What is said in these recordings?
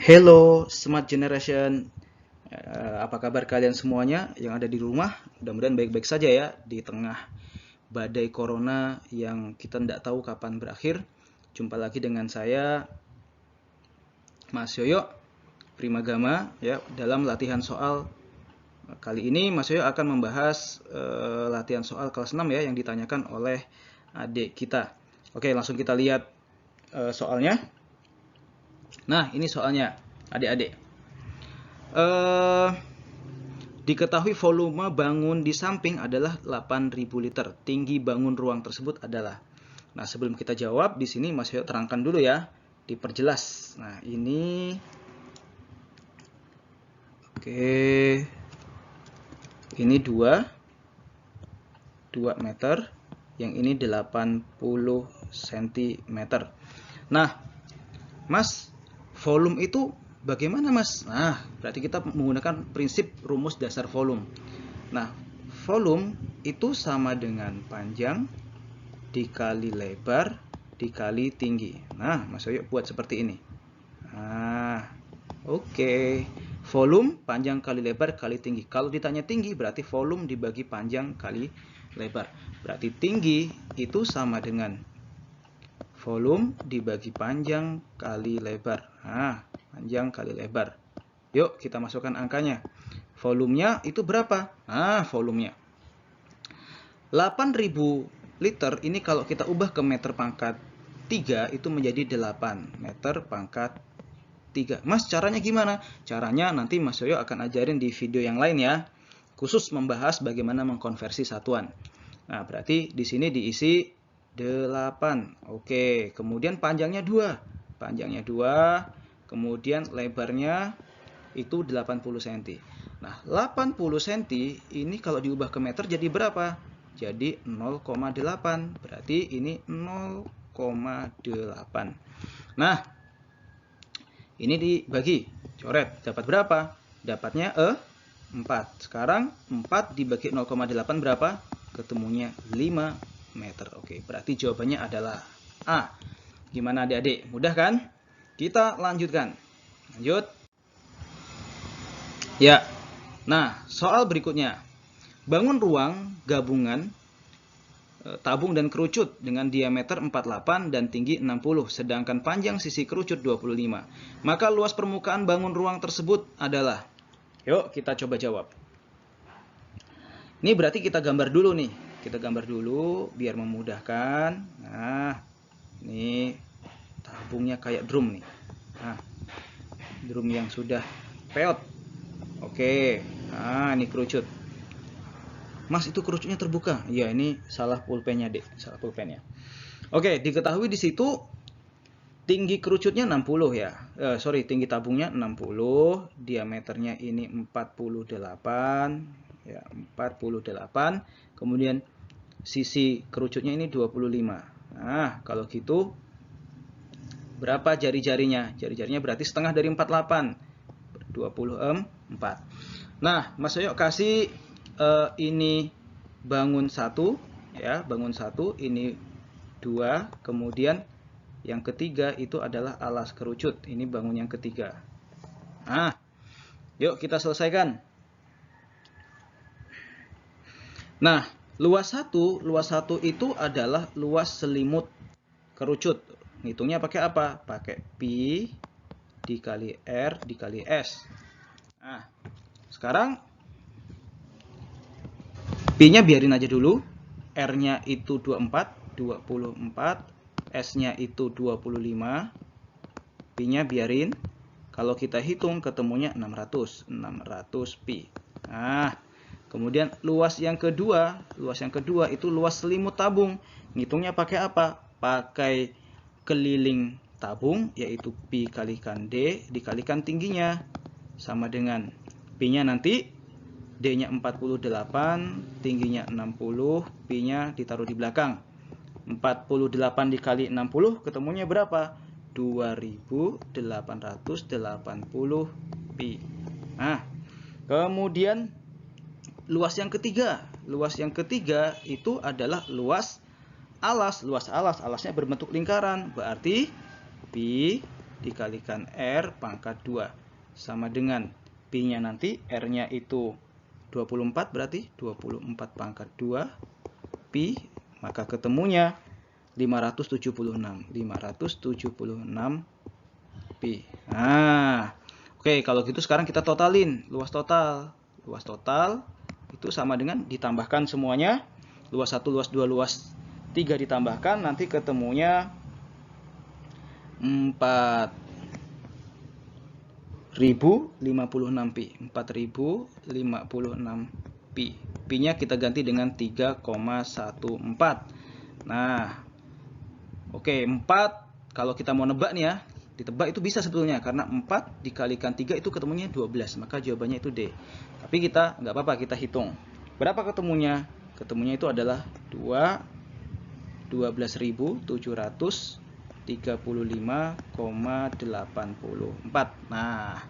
Hello Smart Generation. Apa kabar kalian semuanya yang ada di rumah? Mudah-mudahan baik-baik saja ya di tengah badai corona yang kita tidak tahu kapan berakhir. Jumpa lagi dengan saya Mas Yoyo Primagama ya dalam latihan soal. Kali ini Mas Yoyo akan membahas latihan soal kelas 6 ya yang ditanyakan oleh adik kita. Oke, langsung kita lihat soalnya. Nah, ini soalnya, adik-adik. Diketahui volume bangun di samping adalah 8.000 liter. Tinggi bangun ruang tersebut adalah. Nah, sebelum kita jawab, di sini Mas Yoyo terangkan dulu ya, diperjelas. Nah, ini ini 2 meter, yang ini 80 cm. Nah, Mas, volume itu bagaimana, Mas? Nah, berarti kita menggunakan prinsip rumus dasar volume. Nah, volume itu sama dengan panjang dikali lebar dikali tinggi. Nah, Mas Yoyo buat seperti ini. Nah, oke. Volume panjang kali lebar kali tinggi. Kalau ditanya tinggi berarti volume dibagi panjang kali lebar. Berarti tinggi itu sama dengan volume dibagi panjang kali lebar. Nah, panjang kali lebar. Yuk, kita masukkan angkanya. Volumenya itu berapa? Nah, volumenya 8.000 liter. Ini kalau kita ubah ke meter pangkat 3 itu menjadi 8 meter pangkat 3. Mas, caranya gimana? Caranya nanti Mas Yoyo akan ajarin di video yang lain ya. Khusus membahas bagaimana mengkonversi satuan. Nah, berarti di sini diisi 8. Oke, kemudian panjangnya 2. Panjangnya 2, kemudian lebarnya itu 80 cm. Nah, 80 cm ini kalau diubah ke meter jadi berapa? Jadi 0,8. Berarti ini 0,8. Nah, ini dibagi, coret, dapat berapa? Dapatnya 4. Sekarang 4 dibagi 0,8 berapa? Ketemunya 5 meter. Oke, berarti jawabannya adalah A. Gimana adik-adik? Mudah kan? Kita lanjutkan. Lanjut. Ya. Nah, soal berikutnya. Bangun ruang gabungan tabung dan kerucut dengan diameter 48 dan tinggi 60, sedangkan panjang sisi kerucut 25. Maka luas permukaan bangun ruang tersebut adalah. Yuk, kita coba jawab. Ini berarti kita gambar dulu nih. Kita gambar dulu biar memudahkan. Nah, ini tabungnya kayak drum nih. Nah, drum yang sudah peot. Oke. Nah, ini kerucut. Mas, itu kerucutnya terbuka. Ya, ini salah pulpennya, Dek. Salah pulpennya. Oke, diketahui di situ tinggi kerucutnya 60 ya. Tinggi tabungnya 60, diameternya ini 48. Ya, 48. Kemudian sisi kerucutnya ini 25. Nah, kalau gitu berapa jari-jarinya? Jari-jarinya berarti setengah dari 48. 24. Nah, Mas Yoyo kasih ini bangun 1 ya, bangun 1, ini 2, kemudian yang ketiga itu adalah alas kerucut. Ini bangun yang ketiga. Nah, yuk kita selesaikan. Nah, luas 1 itu adalah luas selimut kerucut. Ngitungnya pakai apa? Pakai pi dikali R dikali S. Nah, sekarang P-nya biarin aja dulu. R-nya itu 24, S-nya itu 25. P-nya biarin. Kalau kita hitung ketemunya 600 pi. Nah, kemudian luas yang kedua itu luas selimut tabung. Ngitungnya pakai apa? Pakai keliling tabung, yaitu pi kalikan D dikalikan tingginya. Sama dengan P-nya nanti D-nya 48, tingginya 60, Pi-nya ditaruh di belakang. 48 dikali 60 ketemunya berapa? 2880 Pi. Nah, kemudian luas yang ketiga. Luas yang ketiga itu adalah luas alas. Luas alas, alasnya berbentuk lingkaran. Berarti Pi dikalikan R pangkat 2 sama dengan Pi-nya nanti R-nya itu 24 berarti 24 pangkat 2 Pi, maka ketemunya 576 Pi. Nah, oke, kalau gitu sekarang kita totalin luas total. Luas total itu sama dengan ditambahkan semuanya. Luas 1, luas 2, luas 3 ditambahkan, nanti ketemunya 4056 Pi. 4056 Pi. Pi-nya kita ganti dengan 3,14. Nah, oke, 4 kalau kita mau nebak nih ya, ditebak itu bisa sebetulnya karena 4 dikalikan 3 itu ketemunya 12, maka jawabannya itu D. Tapi kita nggak apa-apa, kita hitung. Berapa ketemunya? Ketemunya itu adalah 12.735,84. Nah,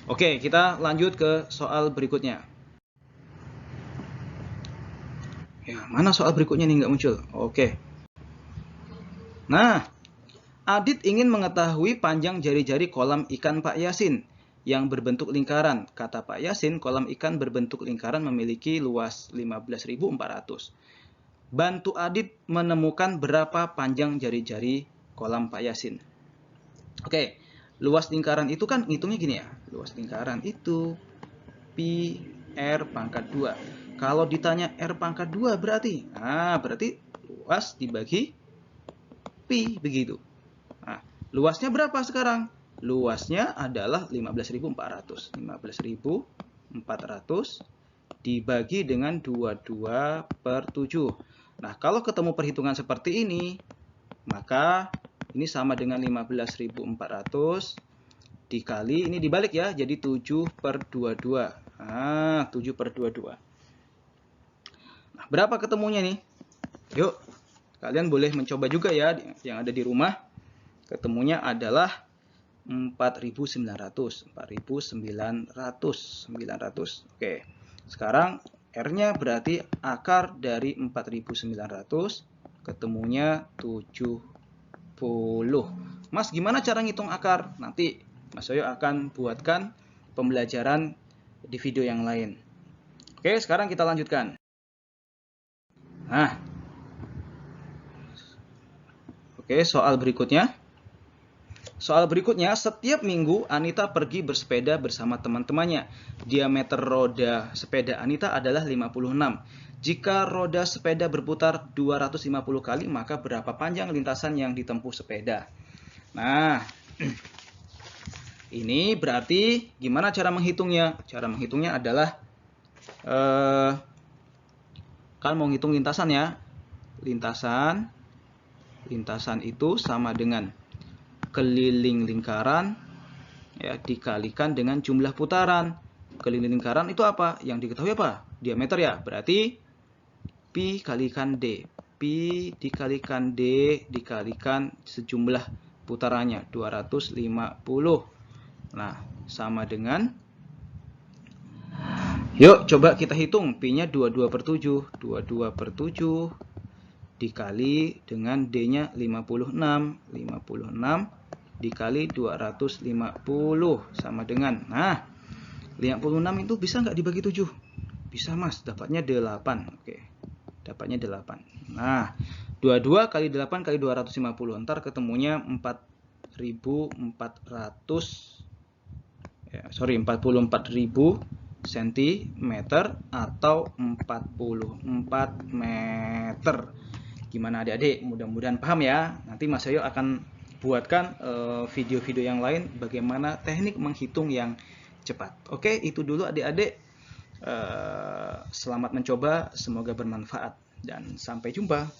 oke, kita lanjut ke soal berikutnya. Ya, mana soal berikutnya nih nggak muncul? Oke. Nah, Adit ingin mengetahui panjang jari-jari kolam ikan Pak Yasin yang berbentuk lingkaran. Kata Pak Yasin, kolam ikan berbentuk lingkaran memiliki luas 15.400. Bantu Adit menemukan berapa panjang jari-jari kolam Pak Yasin. Oke, luas lingkaran itu kan ngitungnya gini ya. Luas lingkaran itu Pi R pangkat 2. Kalau ditanya R pangkat 2 berarti, berarti luas dibagi Pi, begitu. Nah, luasnya berapa sekarang? Luasnya adalah 15.400. 15.400 dibagi dengan 22/7. Nah, kalau ketemu perhitungan seperti ini, maka ini sama dengan 15.400 dikali, ini dibalik ya, jadi 7/22. 7/22. Nah, berapa ketemunya nih? Yuk, kalian boleh mencoba juga ya, yang ada di rumah. Ketemunya adalah 4.900. Oke. Sekarang R-nya berarti akar dari 4.900, ketemunya 70. Mas, gimana cara ngitung akar? Nanti Mas Yoyo akan buatkan pembelajaran di video yang lain. Oke, sekarang kita lanjutkan. Nah, oke, soal berikutnya. Soal berikutnya, setiap minggu Anita pergi bersepeda bersama teman-temannya. Diameter roda sepeda Anita adalah 56. Jika roda sepeda berputar 250 kali, maka berapa panjang lintasan yang ditempuh sepeda? Nah, ini berarti gimana cara menghitungnya? Cara menghitungnya adalah, kan mau ngitung lintasan ya. Lintasan itu sama dengan keliling lingkaran ya dikalikan dengan jumlah putaran. Keliling lingkaran itu apa? Yang diketahui apa? Diameter ya. Berarti Pi kalikan D. Pi dikalikan D dikalikan sejumlah putarannya 250. Nah, sama dengan, yuk coba kita hitung. Pi-nya 22/7. 22/7 dikali dengan D-nya 56. 56 dikali 250 sama dengan, nah, 56 itu bisa nggak dibagi 7? Bisa, Mas, dapatnya 8. Oke, dapatnya 8. Nah, 22 kali 8 kali 250, ntar ketemunya 44.000 cm atau 44 meter. Gimana adik-adik? Mudah-mudahan paham ya. Nanti Mas Yoyo akan buatkan video-video yang lain bagaimana teknik menghitung yang cepat. Oke, itu dulu adik-adik. Selamat mencoba, semoga bermanfaat dan sampai jumpa.